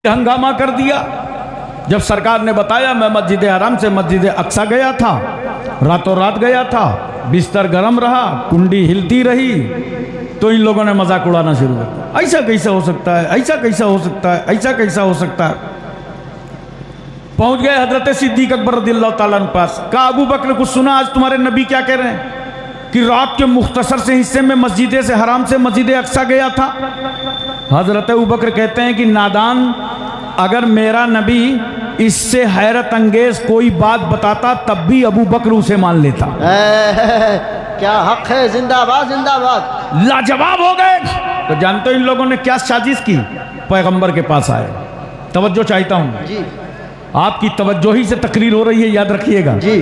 हंगामा कर दिया। जब सरकार ने बताया मैं मस्जिद हराम से मस्जिद अक्सा गया था, रातों रात गया था, बिस्तर गर्म रहा, कुंडी हिलती रही, तो इन लोगों ने मजाक उड़ाना शुरू कर दिया। ऐसा कैसा हो सकता है, ऐसा कैसा हो सकता है, ऐसा कैसा हो सकता है। पहुंच गए हजरत सिद्दीक अकबर रज़ियल्लाहु ताला अन्हु पास। कहा अबू बकर कुछ सुना आज तुम्हारे नबी क्या कह रहे हैं कि रात के मुख्तसर से हिस्से में मस्जिद से हराम से मस्जिद अक्सा गया था। हजरत अबू बकर कहते हैं कि नादान, अगर मेरा नबी इससे हैरत अंगेज कोई बात बताता तब भी अबू बकर उसे मान लेता। क्या हक है, जिंदाबाद जिंदाबाद। लाजवाब हो गए। तो जानते हो इन लोगों ने क्या साजिश की? पैगंबर के पास आए। तवज्जो चाहता हूं जी, आपकी तवज्जो ही से तकरीर हो रही है, याद रखिएगा जी।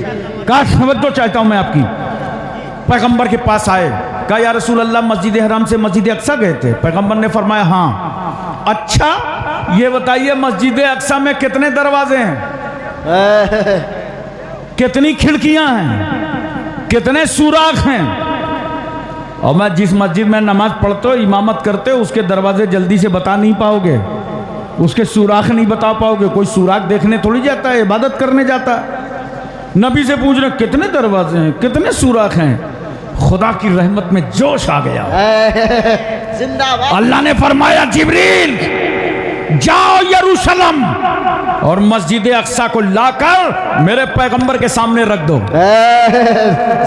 का तवज्जो चाहता हूं मैं आपकी। पैगंबर के पास आए, कहा या रसूल अल्लाह मस्जिद हराम से मस्जिद अक्सा गए थे। पैगंबर ने फरमाया हाँ। अच्छा ये बताइए मस्जिद अक्सा में कितने दरवाजे हैं, कितनी खिड़कियां हैं, कितने सुराख हैं? और मैं जिस मस्जिद में नमाज पढ़ते हो, इमामत करते हो, उसके दरवाजे जल्दी से बता नहीं पाओगे, उसके सुराख नहीं बता पाओगे। कोई सुराख देखने थोड़ी जाता है, इबादत करने जाता है। नबी से पूछ रहे कितने दरवाजे हैं, कितने सुराख हैं। खुदा की रहमत में जोश आ गया। जिंदाबाद। अल्लाह ने फरमाया जिब्रील जाओ यरूशलेम और मस्जिद अक्सा को लाकर मेरे पैगंबर के सामने रख दो।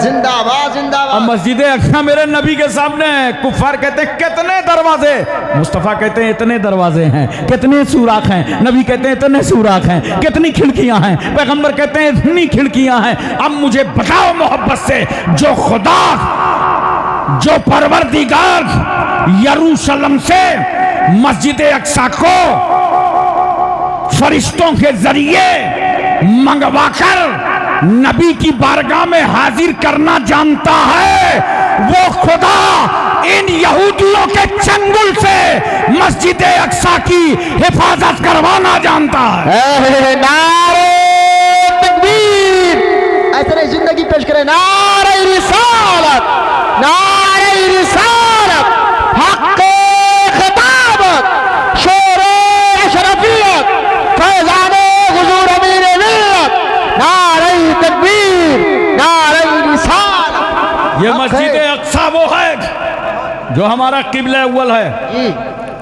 जिंदाबाद जिंदाबाद। अब मस्जिद अक्सा मेरे नबी के सामने है। कुफार कहते हैं कितने दरवाजे, मुस्तफा कहते हैं इतने दरवाजे हैं। कितने सुराख हैं, नबी कहते हैं इतने सुराख हैं। कितनी खिड़कियां हैं, पैगंबर कहते हैं इतनी खिड़कियां हैं। अब मुझे बताओ मोहब्बत से, जो खुदा जो परवरदिगार यरूशलेम से मस्जिद अक्सा को फरिश्तों के जरिए मंगवाकर नबी की बारगाह में हाजिर करना जानता है, वो खुदा इन यहूदियों के चंगुल से मस्जिद अक्सा की हिफाजत करवाना जानता है। नारे तकबीर। ऐसे नहीं जिंदगी पेश करें। नारे रिसालत, नारे रिसालत, हक़ खिताबत, शोरे अशरफियत, फैज़ाने हुज़ूर अमीर मिल्लत, नारे तकबीर, नारे रिसालत। ये मस्जिद अक्सा वो है जो हमारा किबला अव्वल है। जी।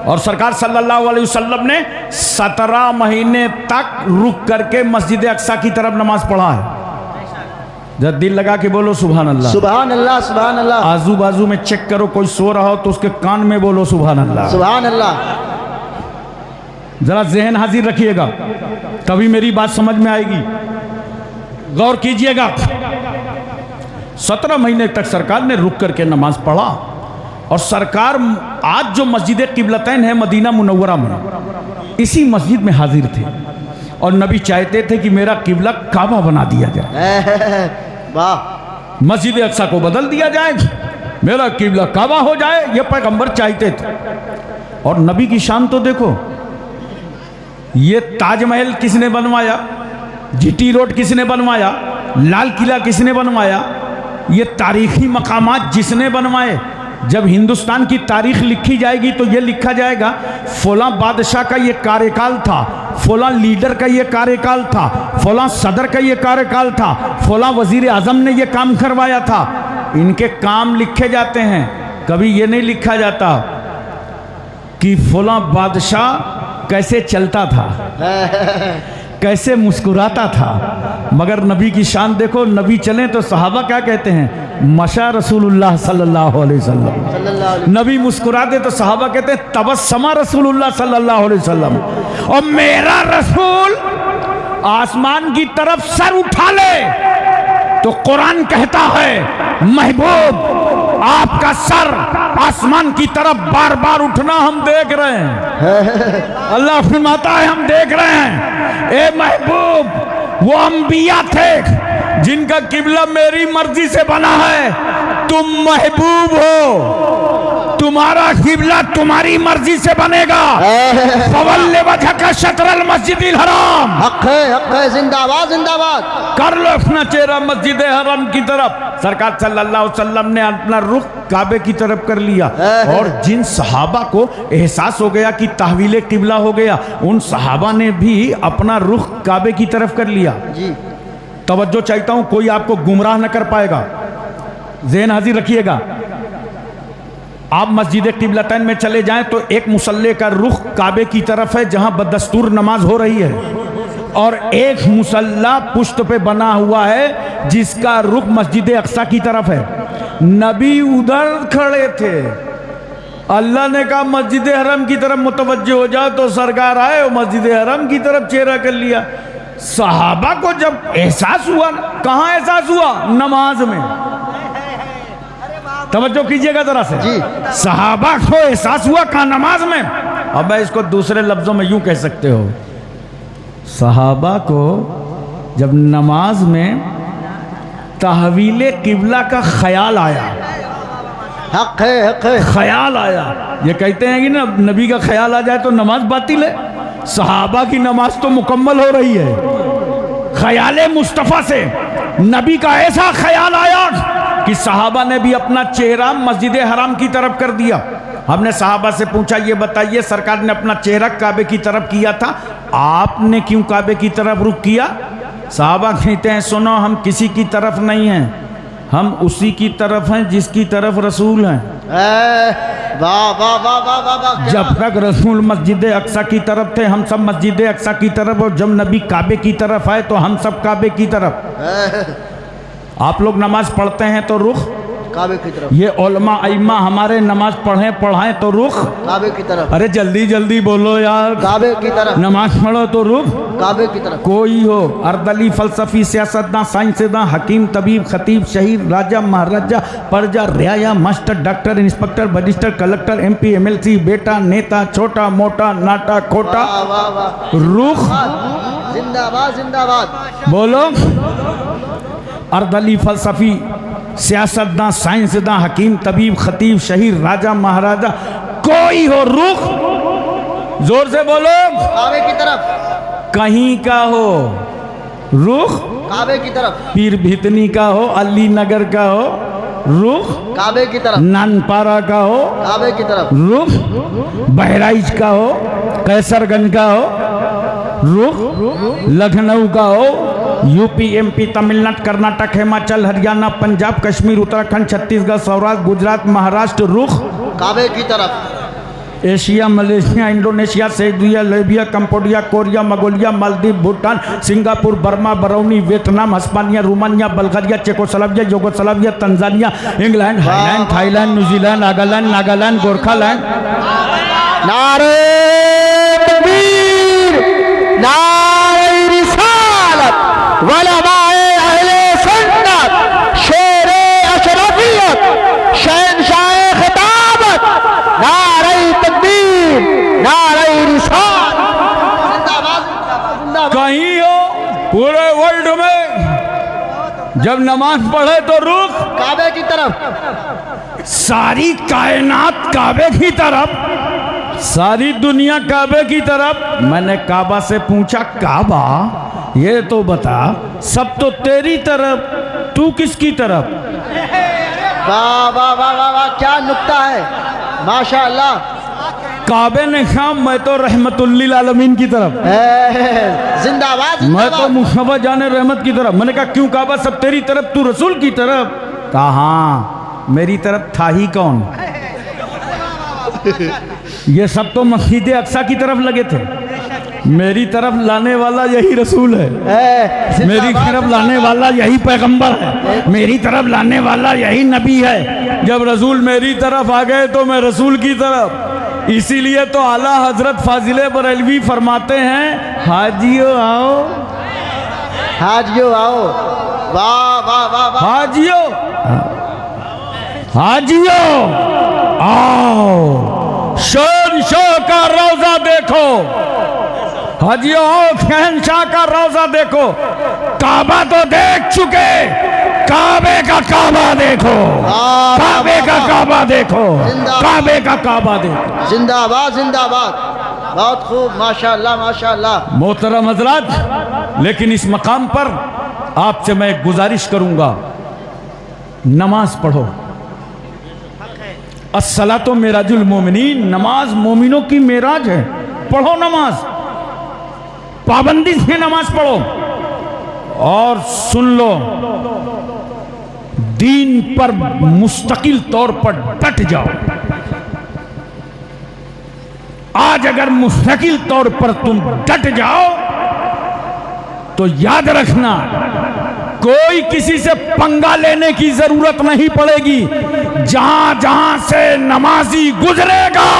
और सरकार सल्लल्लाहु अलैहि वसल्लम ने 17 महीने तक रुक करके मस्जिद अक्सा की तरफ नमाज पढ़ा है। जब दिल लगा के बोलो सुभान अल्लाह, सुभान अल्लाह, सुभान अल्लाह। आजू बाजू में चेक करो, कोई सो रहा हो तो उसके कान में बोलो सुभान अल्लाह, सुभान अल्लाह। जरा जहन हाजिर रखिएगा, तभी मेरी बात समझ में आएगी। गौर कीजिएगा। 17 महीने तक सरकार ने रुक करके नमाज पढ़ा। और सरकार आज जो मस्जिद किबलतैन है मदीना मुनव्वरा में, इसी मस्जिद में हाजिर थे। और नबी चाहते थे कि मेरा किबला काबा बना दिया जाए। वाह। मस्जिद अक्सा को बदल दिया जाए, मेरा किबला काबा हो जाए, ये पैगंबर चाहते थे। और नबी की शान तो देखो, ये ताजमहल किसने बनवाया, जीटी रोड किसने बनवाया, लाल किला किसने बनवाया, ये तारीखी मकामात जिसने बनवाए। जब हिंदुस्तान की तारीख लिखी जाएगी तो ये लिखा जाएगा फलां बादशाह का ये कार्यकाल था, फलां लीडर का ये कार्यकाल था, फलां सदर का ये कार्यकाल था, फलां वजीर आजम ने ये काम करवाया था। इनके काम लिखे जाते हैं, कभी ये नहीं लिखा जाता कि फलां बादशाह कैसे चलता था, कैसे मुस्कुराता था। मगर नबी की शान देखो, नबी चले तो सहाबा क्या कहते हैं, मशा रसूलुल्लाह सल्लल्लाहु अलैहि वसल्लम। नबी मुस्कुरा दे तो सहाबा कहते हैं तबस्समा रसूलुल्लाह सल्लल्लाहु अलैहि वसल्लम। और मेरा रसूल आसमान की तरफ सर उठा ले तो कुरान कहता है महबूब आपका सर आसमान की तरफ बार बार उठना हम देख रहे हैं। अल्लाह फरमाता है हम देख रहे हैं। ए महबूब, वो अंबिया थे जिनका किबला मेरी मर्जी से बना है, तुम महबूब हो। तुम्हारा किबला तुम्हारी मर्जी से बनेगा। फवल्ले वजहका शतरल मस्जिदिल हराम। हक है, जिंदाबाद जिंदाबाद। कर लो अपना चेहरा मस्जिद हराम की तरफ। सरकार सल्लल्लाहु अलैहि वसल्लम ने अपना रुख काबे की तरफ कर लिया और जिन सहाबा को एहसास हो गया कि तहवील किबला हो गया, उन सहाबा ने भी अपना रुख काबे की तरफ कर लिया जी। तवज्जो चाहता हूं, कोई आपको गुमराह न कर पाएगा, ज़हन हाजिर रखिएगा। आप मस्जिद किबलतैन में चले जाएं तो एक मुसल्ले का रुख काबे की तरफ है जहां बदस्तूर नमाज हो रही है, और एक मुसल्ला पुश्त पे बना हुआ है जिसका रुख मस्जिद अक्सा की तरफ है। नबी उधर खड़े थे, अल्लाह ने कहा मस्जिद हरम की तरफ मुतवज्जो हो जाओ, तो सरकार आए और मस्जिद हरम की तरफ चेहरा कर लिया। सहाबा को जब एहसास हुआ, कहां एहसास हुआ? नमाज में। तवज्जो कीजिएगा जरा से जी। सहाबा को एहसास हुआ कहां? नमाज में। अब मैं इसको दूसरे लफ्जों में यूं कह सकते हो, सहाबा को जब नमाज में तहवील किबला का ख्याल आया, हक है, ख्याल आया। ये कहते हैं कि ना नबी का ख्याल आ जाए तो नमाज बातिल है। सहाबा की नमाज तो मुकम्मल हो रही है। ख्याल मुस्तफ़ा से नबी का ऐसा ख्याल आया कि सहाबा ने भी अपना चेहरा मस्जिद हराम की तरफ कर दिया। हमने सहाबा से पूछा, ये बताइए सरकार ने अपना चेहरा काबे की तरफ किया था, आपने क्यों काबे की तरफ रुख किया? सहाबा कहते हैं, सुनो, हम किसी की तरफ नहीं हैं, हम उसी की तरफ हैं जिसकी तरफ रसूल हैं। वाह वाह वाह वाह वाह वाह। जब तक रसूल मस्जिद अक्सा की तरफ थे हम सब मस्जिद अक्सा की तरफ, और जब नबी काबे की तरफ आए तो हम सब काबे की तरफ। आप लोग नमाज पढ़ते हैं तो रुख काबे की तरफ। ये उलमा अइम्मा हमारे नमाज पढ़ाएं तो रुख काबे की तरफ। अरे जल्दी जल्दी बोलो यार। काबे की तरफ। नमाज पढ़ो तो रुख काबे की तरफ। कोई हो, अर्दली, फलसफी, सियासतदान, साइंसदान, हकीम, तबीब, खतीब, शहीद, राजा, महाराजा, प्रजा, रियाया, master, doctor, inspector, barrister, collector, MP, MLC, बेटा, नेता, छोटा मोटा, नाटा खोटा, वाह वाह वाह। रुख जिंदाबाद जिंदाबाद। बोलो। अर्दली, फलसफी, सियासतदान, साइंसदान, हकीम, तबीब, खतीब, शहीद, राजा, महाराजा, कोई हो, रुख जोर से बोलो। काबे की तरफ। कहीं का हो, रुख काबे की तरफ। पीर भितनी का हो, अली नगर का हो, रुख काबे की तरफ। नानपारा का हो, काबे की तरफ। रुख बहराइच का हो, कैसरगंज का हो, रुख लखनऊ का हो, UP, MP, तमिलनाडु, कर्नाटक, हिमाचल, हरियाणा, पंजाब, कश्मीर, उत्तराखंड, छत्तीसगढ़, सौराष्ट्र, गुजरात, महाराष्ट्र, रुख काबे की तरफ। Asia, Malaysia, Indonesia, Serbia, Libya, Cambodia, Korea, Mongolia, Maldives, Bhutan, Singapore, Burma, Barauni, Vietnam, Hispania, Romania, Bulgaria, Czechoslovakia, Yugoslavia, Tanzania, England, Highland, Thailand, New Zealand, Nagaland, Gorkhaland. नारे तकबीर, नारे रिसालत, उलमाए अहले सुन्नत, शेरे अशरफियत, शहंशाहे खिताबत, नारे तकबीर, नारे रिसालत। जिंदाबाद। कहीं हो पूरे वर्ल्ड में जब नमाज पढ़े तो रुख काबे की तरफ। सारी कायनात काबे की तरफ, सारी दुनिया काबे की तरफ। मैंने काबा से पूछा, काबा ये तो बता, सब तो तेरी तरफ, तू किसकी तरफ? वाह वाह वाह वाह वाह, क्या नुक्ता है, माशाअल्लाह। काबे ने कहा, मैं तो रहमतुल्लिल आलमीन की तरफ, जिंदाबाद मैं तो जिंदाबाद। मुस्तफा जाने रहमत की तरफ। मैंने कहा क्यों काबा सब तेरी तरफ, तू रसूल की तरफ? कहा हाँ, मेरी तरफ था ही कौन? ये सब तो मस्जिद अक्सा की तरफ लगे थे, मेरी तरफ लाने वाला यही रसूल है, मेरी तरफ लाने वाला यही पैगंबर है, मेरी तरफ लाने वाला यही नबी है। जब रसूल मेरी तरफ आ गए तो मैं रसूल की तरफ। इसीलिए तो आला हजरत फाजिले बरेलवी फरमाते हैं, हाजियो आओ, हाजियो आओ। वाह वाह वाह वाह। हाजियो, हाजियो आओ, शहंशाह का रोजा देखो, हाजियो आओ, शहंशाह का रोजा देखो। काबा तो देख चुके, काबे का काबा देखो, काबे का काबा देखो, काबे का काबा देखो। जिंदाबाद जिंदाबाद। बहुत खूब, माशाअल्लाह माशाअल्लाह। मोहतरम हजरात, लेकिन इस मकाम पर आपसे मैं गुजारिश करूंगा, नमाज पढ़ो। अस्सलातो मेराजुल मोमिनीन, नमाज मोमिनों की मेराज है। पढ़ो नमाज, पाबंदी से नमाज पढ़ो। और सुन लो, दीन पर मुस्तकिल तौर पर डट जाओ। आज अगर मुस्तकिल तौर पर तुम डट जाओ तो याद रखना, कोई किसी से पंगा लेने की जरूरत नहीं पड़ेगी। जहां जहां से नमाजी गुजरेगा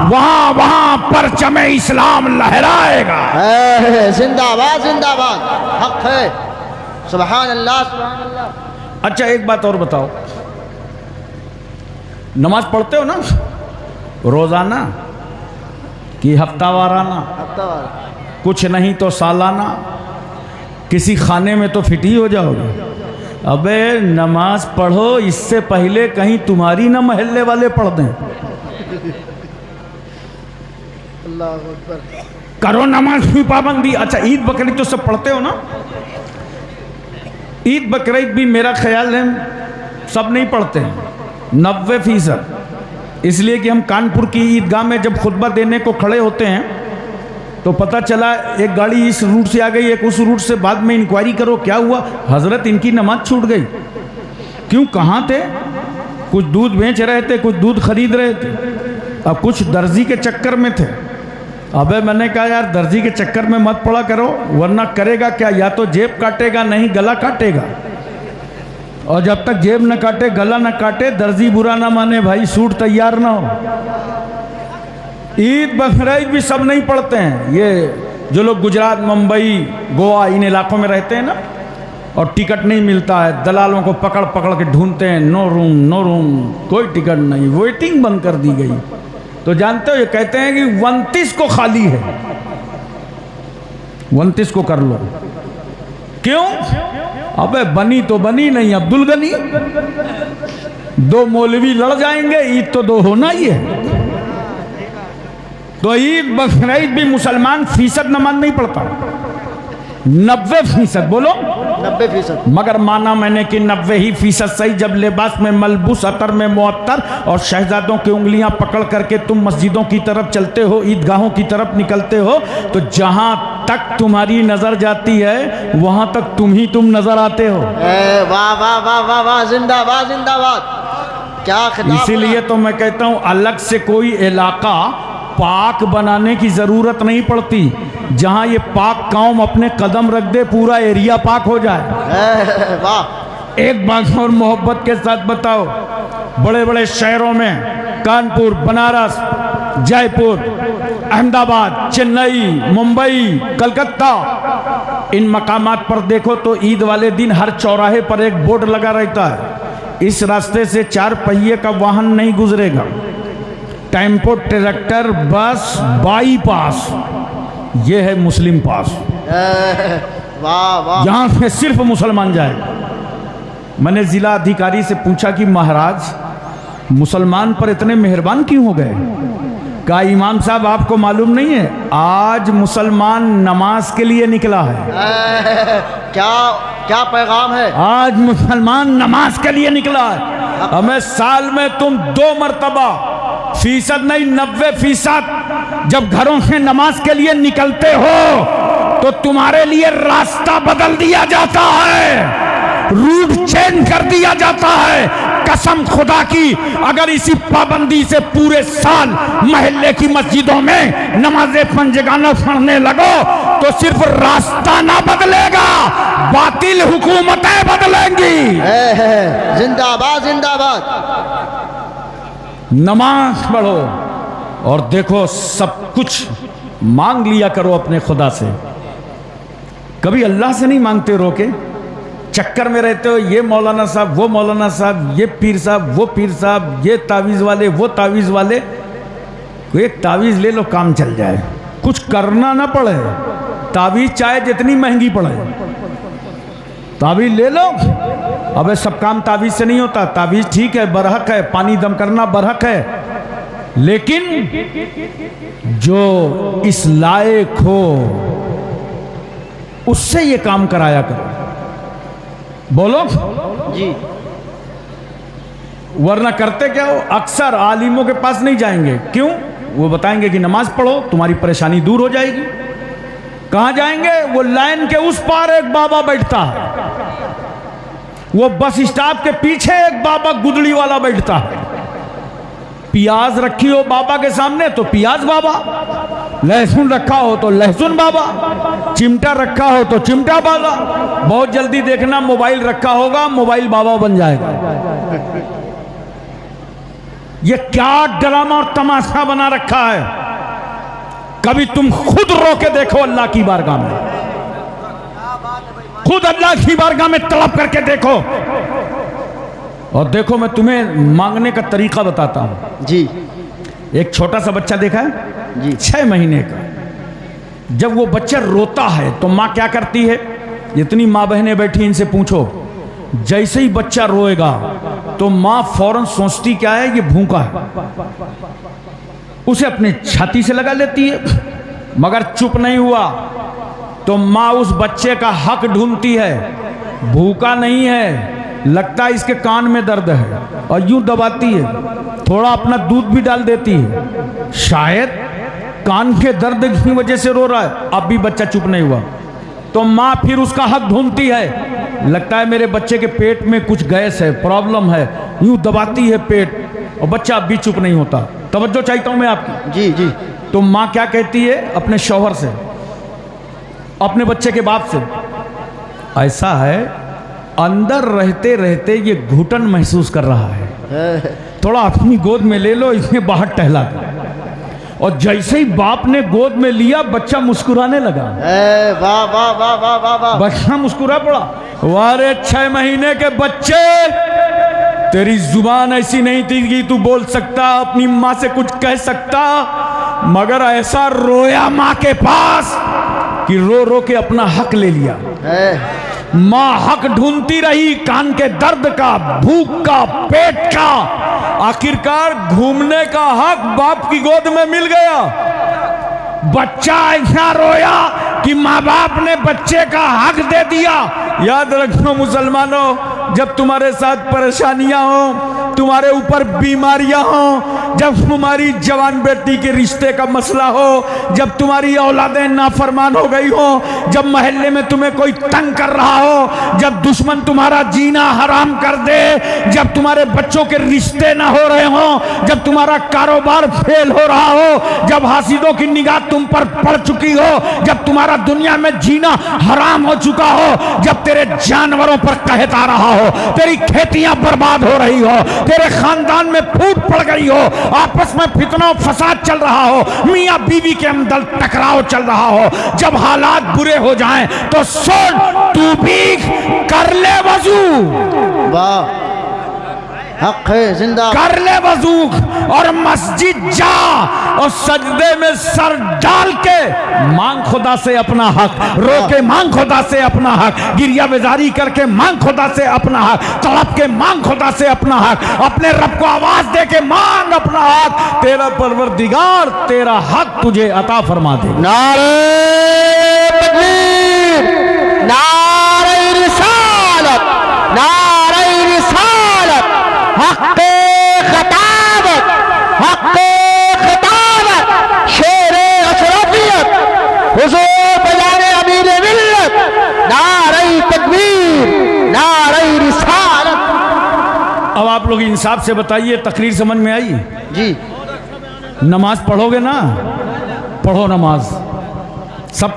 वहां वहां परचमे इस्लाम लहराएगा। जिंदाबाद जिंदाबाद, हक है। सुभान अल्लाह सुभान अल्लाह। अच्छा, एक बात और बताओ, नमाज पढ़ते हो ना रोजाना कि हफ्तावाराना? हफ्तावार। कुछ नहीं तो सालाना। किसी खाने में तो फिट ही हो जाओगे। अबे नमाज पढ़ो, इससे पहले कहीं तुम्हारी ना महल्ले वाले पढ़ दें। अल्लाह अकबर। करो नमाज की पाबंदी। अच्छा, ईद बकरीद तो सब पढ़ते हो ना? ईद बकरीद भी मेरा ख्याल है सब नहीं पढ़ते हैं, 90%। इसलिए कि हम कानपुर की ईदगाह में जब खुतबा देने को खड़े होते हैं तो पता चला एक गाड़ी इस रूट से आ गई, एक उस रूट से। बाद में इंक्वायरी करो क्या हुआ, हजरत इनकी नमाज छूट गई। क्यों, कहाँ थे? कुछ दूध बेच रहे थे, कुछ दूध खरीद रहे थे, अब कुछ दर्जी के चक्कर में थे। अबे मैंने कहा यार, दर्जी के चक्कर में मत पड़ा करो, वरना करेगा क्या, या तो जेब काटेगा, नहीं गला काटेगा। और जब तक जेब न काटे, गला न काटे, दर्जी बुरा ना माने भाई, सूट तैयार ना हो। ईद बकरीद भी सब नहीं पढ़ते हैं। ये जो लोग गुजरात, मुंबई, गोवा इन इलाकों में रहते हैं ना, और टिकट नहीं मिलता है, दलालों को पकड़ पकड़ के ढूंढते हैं, नो रूम नो रूम, कोई टिकट नहीं, वेटिंग बंद कर दी गई। तो जानते हो, ये कहते हैं कि 29 को खाली है, 29 को कर लो। क्यों? अबे बनी तो बनी नहीं अब्दुल गनी, दो मौलवी लड़ जाएंगे, ईद तो दो होना ही है। तो ईद बकरीद भी मुसलमान फीसद नमाज नहीं पढ़ता, 90%। बोलो 90%। मगर माना मैंने कि 90% सही। जब लिबास में मलबूस, अतर में मुअत्तर और शहजादों की उंगलियां पकड़ करके तुम मस्जिदों की तरफ चलते हो, ईदगाहों की तरफ निकलते हो, तो जहां तक तुम्हारी नजर जाती है वहां तक तुम नजर आते हो। वाह वाह वाह वाह वाह, जिंदाबाद जिंदाबाद। क्या खिताब। इसीलिए तो मैं कहता हूं, अलग से कोई इलाका पाक बनाने की जरूरत नहीं पड़ती। जहां ये पाक कौम अपने कदम रख दे, पूरा एरिया पाक हो जाए। वाह। एक बात और मोहब्बत के साथ बताओ, बड़े बड़े शहरों में कानपुर, बनारस, जयपुर, अहमदाबाद, चेन्नई, मुंबई, कलकत्ता, इन मकामात पर देखो तो ईद वाले दिन हर चौराहे पर एक बोर्ड लगा रहता है, इस रास्ते से 4 पहिए का वाहन नहीं गुजरेगा। टेम्पो, ट्रैक्टर, बस, बाईपास, ये है मुस्लिम पास। वाह वाह। यहां से सिर्फ मुसलमान जाए। मैंने जिला अधिकारी से पूछा कि महाराज, मुसलमान पर इतने मेहरबान क्यों हो गए? कहा इमाम साहब आपको मालूम नहीं है, आज मुसलमान नमाज के लिए निकला है। क्या क्या पैगाम है? आज मुसलमान नमाज के लिए निकला है। हमें साल में तुम 2 मरतबा, फीसद नहीं 90%, जब घरों से नमाज के लिए निकलते हो तो तुम्हारे लिए रास्ता बदल दिया जाता है, रूट चेंज कर दिया जाता है। कसम खुदा की, अगर इसी पाबंदी से पूरे साल महल्ले की मस्जिदों में नमाज़े पंजगाना पढ़ने लगो तो सिर्फ रास्ता ना बदलेगा, बातिल हुकूमतें बदलेंगी। जिंदाबाद जिंदाबाद। नमाज पढ़ो और देखो, सब कुछ मांग लिया करो अपने खुदा से। कभी अल्लाह से नहीं मांगते रोके, चक्कर में रहते हो, ये मौलाना साहब, वो मौलाना साहब, ये पीर साहब, वो पीर साहब, ये तावीज़ वाले, वो तावीज़ वाले। एक तावीज़ ले लो, काम चल जाए, कुछ करना ना पड़े। तावीज़ चाहे जितनी महंगी पड़े, तावीज़ ले लो, अबे सब काम ताबीज से नहीं होता। ताबीज ठीक है, बरहक है, पानी दम करना बरहक है, लेकिन जो इस लायक हो उससे ये काम कराया करो। बोलो जी। वरना करते क्या हो, अक्सर आलिमों के पास नहीं जाएंगे। क्यों? वो बताएंगे कि नमाज पढ़ो, तुम्हारी परेशानी दूर हो जाएगी। कहां जाएंगे? वो लाइन के उस पार एक बाबा बैठता है, वो बस स्टॉप के पीछे एक बाबा गुदड़ी वाला बैठता है। प्याज रखी हो बाबा के सामने तो प्याज बाबा, लहसुन रखा हो तो लहसुन बाबा, चिमटा रखा हो तो चिमटा बाबा। बहुत जल्दी देखना मोबाइल रखा होगा, मोबाइल बाबा बन जाएगा। ये क्या ड्रामा और तमाशा बना रखा है। कभी तुम खुद रो के देखो अल्लाह की बारगाह में, खुद अल्लाह की बारगाह में तलब करके देखो। और देखो मैं तुम्हें मांगने का तरीका बताता हूं जी। एक छोटा सा बच्चा देखा है जी। 6 महीने का, जब वो बच्चा रोता है तो माँ क्या करती है? जितनी माँ बहनें बैठी इनसे पूछो, जैसे ही बच्चा रोएगा तो माँ फौरन सोचती क्या है, ये भूखा है, उसे अपनी छाती से लगा लेती है। मगर चुप नहीं हुआ तो माँ उस बच्चे का हक ढूंढती है, भूखा नहीं है, लगता है इसके कान में दर्द है, और यूं दबाती है, थोड़ा अपना दूध भी डाल देती है, शायद कान के दर्द की वजह से रो रहा है। अब भी बच्चा चुप नहीं हुआ तो माँ फिर उसका हक ढूंढती है, लगता है मेरे बच्चे के पेट में कुछ गैस है, प्रॉब्लम है, यूं दबाती है पेट, और बच्चा अब भी चुप नहीं होता। तवज्जो चाहता हूं मैं आपकी। जी जी। तो माँ क्या कहती है अपने शौहर से, अपने बच्चे के बाप से, ऐसा है अंदर रहते रहते ये घुटन महसूस कर रहा है, थोड़ा अपनी गोद में ले लो, इसमें बाहर टहला दो। और जैसे ही बाप ने गोद में लिया बच्चा मुस्कुराने लगा। वाह वाह वाह वाह वाह वाह। बच्चा मुस्कुरा पड़ा। वारे 6 महीने के बच्चे, तेरी जुबान ऐसी नहीं थी कि तू बोल सकता, अपनी माँ से कुछ कह सकता, मगर ऐसा रोया माँ के पास कि रो रो के अपना हक ले लिया। माँ हक ढूंढती रही, कान के दर्द का, भूख का, पेट का, आखिरकार घूमने का हक बाप की गोद में मिल गया। बच्चा ऐसा रोया कि माँ बाप ने बच्चे का हक दे दिया। याद रखो मुसलमानों, जब तुम्हारे साथ परेशानियां हो, तुम्हारे ऊपर बीमारियां हो, जब तुम्हारी जवान बेटी के रिश्ते का मसला हो, जब तुम्हारी औलादें नाफरमान हो गई हो, जब मोहल्ले में तुम्हें कोई तंग कर रहा हो, जब दुश्मन तुम्हारा जीना हराम कर दे, जब तुम्हारे बच्चों के रिश्ते ना हो रहे हो, जब तुम्हारा कारोबार फेल हो रहा हो, जब हासिदों की निगाह तुम पर पड़ चुकी हो, जब तुम्हारा दुनिया में जीना हराम हो चुका हो, जब तेरे जानवरों पर कहत आ रहा हो, तेरी खेतियां बर्बाद हो रही हो, तेरे खानदान में फूट पड़ गई हो, आपस में फितना फसाद चल रहा हो, मियां बीवी के अंदर टकराव चल रहा हो, जब हालात बुरे हो जाएं तो सुन, तू भी कर ले वजू। वाह, हक है जिंदा। कर ले वजू और मस्जिद जा और सजदे में सर डाल के मांग खुदा से अपना हक, रो के मांग खुदा से अपना हक, गिरिया बेजारी करके मांग खुदा से अपना हक, तड़प के मांग खुदा से अपना हक, अपने रब को आवाज दे के मांग अपना हक। तेरा परवरदिगार तेरा हक तुझे अता फरमा दे। नारे तकबीर, नारे रिसालत, नारे रिसालत, हक़्क़े ख़िताबत, हक़्क़े ख़िताबत, शेरे अशरफियत, हुज़ूर बयाने अमीर मिल्लत, नारे तकबीर, नारे रिसालत। अब आप लोग इंसाफ से बताइए, तकरीर समझ में आई? जी। नमाज पढ़ोगे ना? पढ़ो नमाज।